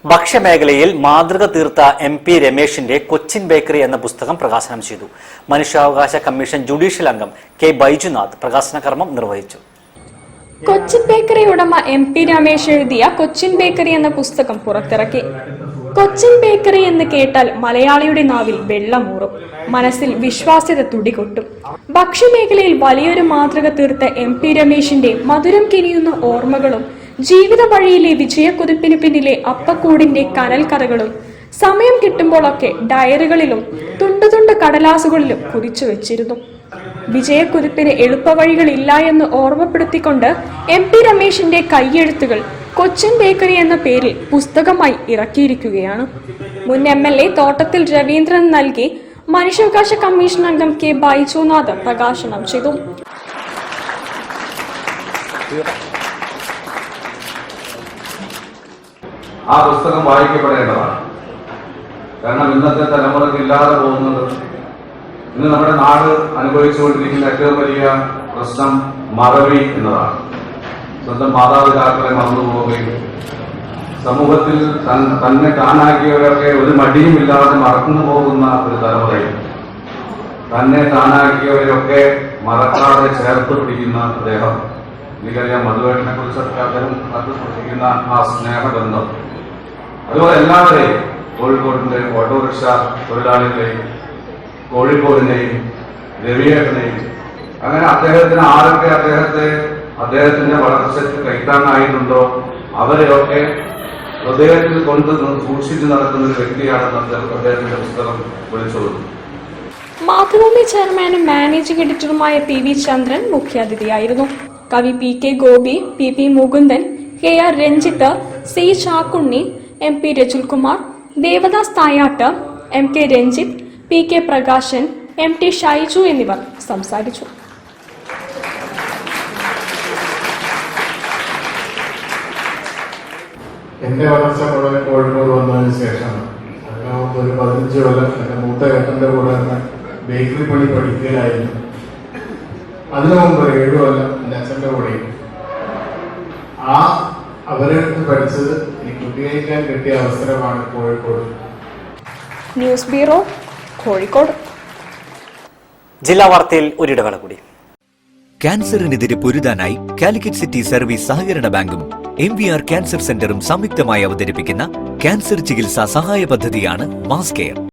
ഭക്ഷ്യമേഖലയിൽ മാതൃക തീർത്ത MP രമേശിന്റെ Cochin bakery എന്ന പുസ്തകം പ്രകാശനം ചെയ്തു. മനുഷ്യാവകാശ കമ്മീഷൻ ജുഡീഷ്യൽ അംഗം K. ബൈജുനാഥ് പ്രകാശന കർമ്മം നിർവഹിച്ചു. കൊച്ചിൻ ബേക്കറി ഉടമ MP രമേശ് എഴുതിയ കൊച്ചിൻ ബേക്കറി എന്ന പുസ്തകം പുറത്തിറക്കി. കൊച്ചിൻ ബേക്കറി എന്ന് കേട്ടാൽ മലയാളിയുടെ നാവിൽ വെള്ളമൂറും, മനസ്സിൽ വിശ്വാസ്യത തുടികൊട്ടും. ഭക്ഷ്യമേഖലയിൽ വലിയൊരു മാതൃക തീർത്ത MP രമേശിന്റെ മധുരം കിനിയുന്ന ഓർമ്മകളും ജീവിത വഴിയിലെ വിജയക്കുതിപ്പിന് പിന്നിലെ അപ്പക്കൂടിന്റെ കനൽ കഥകളും സമയം കിട്ടുമ്പോഴൊക്കെ ഡയറികളിലും തുണ്ടുതുണ്ട് കടലാസുകളിലും കുറിച്ചു വെച്ചിരുന്നു. വിജയക്കുതിപ്പിന് എളുപ്പവഴികളില്ല എന്ന് ഓർമ്മപ്പെടുത്തിക്കൊണ്ട് MP രമേശിന്റെ കൈയെഴുത്തുകൾ കൊച്ചിൻ ബേക്കറി എന്ന പേരിൽ പുസ്തകമായി ഇറക്കിയിരിക്കുകയാണ്. മുൻ MLA തോട്ടത്തിൽ രവീന്ദ്രൻ നൽകി മനുഷ്യാവകാശ കമ്മീഷൻ അംഗം K. ബൈജുനാഥ് പ്രകാശനം ചെയ്തു. ആ പുസ്തകം വായിക്കപ്പെടേണ്ടതാണ്. കാരണം ഇന്നത്തെ തലമുറയ്ക്ക് ഇല്ലാതെ പോകുന്നത്, ഇന്ന് നമ്മുടെ നാട് അനുഭവിച്ചുകൊണ്ടിരിക്കുന്ന ഏറ്റവും വലിയ പ്രശ്നം മറവി എന്നതാണ്. സ്വന്തം മാതാപിതാക്കളെ മറന്നുപോവുകയും സമൂഹത്തിൽ തന്നെ താനാക്കിയവരൊക്കെ ഒരു മടിയുമില്ലാതെ മറന്നു പോകുന്ന ഒരു തലമുറയിൽ തന്നെ താനാക്കിയവരൊക്കെ മറക്കാതെ ചേർത്ത് പിടിക്കുന്ന അദ്ദേഹം, എനിക്കറിയാം മധുവേട്ടനെ കുറിച്ചൊക്കെ അദ്ദേഹം നടത്തിപ്പിടിക്കുന്ന ആ സ്നേഹബന്ധം, അതുപോലെ എല്ലാവരെയും, കോഴിക്കോടിന്റെ ഓട്ടോറിക്ഷ തൊഴിലാളികളെയും കോഴിക്കോടിനെയും രവിയേട്ടനെയും, അങ്ങനെ അദ്ദേഹത്തിന് ആരൊക്കെ അദ്ദേഹത്തിന്റെ വളർച്ചയ്ക്ക് കൈത്താങ്ങായിട്ടുണ്ടോ അവരെയൊക്കെ ഹൃദയത്തിൽ കൊണ്ട് സൂക്ഷിച്ചു നടക്കുന്ന ഒരു വ്യക്തിയാണെന്ന് അദ്ദേഹത്തിന്റെ പുസ്തകം വിളിച്ചോളൂ. മാതൃഭൂമി ചെയർമാനും മാനേജിംഗ് എഡിറ്ററുമായ PV ചന്ദ്രൻ മുഖ്യാതിഥിയായിരുന്നു. കവി PK Gopi, PP Mukundan, KR Ranjith, C Chakkunni, MP രജുൽകുമാർ, Devdas Thayat, MK Ranjith, PK Prakashan, MT Shaiju എന്നിവർ സംസാരിച്ചു. എന്റെ വളർച്ച മുഴുവൻ കോഴിക്കോട് വന്നതിന് ശേഷമാണ്. അതിനകത്ത് ഒരു 15 കൊല്ലം എന്റെ മൂത്ത ഏട്ടന്റെ കൂടെ ബേക്കറി പണി പഠിക്കലായിരുന്നു. അതിനു മുമ്പ് 7 കൊല്ലം എന്റെ അച്ഛന്റെ കൂടെയും. അവരെടുത്ത് പഠിച്ചത് ഈ കുട്ടികഴിക്കാൻ കിട്ടിയ അവസരമാണ് കോഴിക്കോട്. News bureau, Kozhikode. ജില്ലാ വാർത്തയിൽ ഒരിടവേള കൂടി. ക്യാൻസറിനെതിരെ പൊരുതാനായി കാലിക്കറ്റ് സിറ്റി സർവീസ് സഹകരണ ബാങ്കും MVR ക്യാൻസർ സെന്ററും സംയുക്തമായി അവതരിപ്പിക്കുന്ന ക്യാൻസർ ചികിത്സാ സഹായ പദ്ധതിയാണ് മാസ് കെയർ.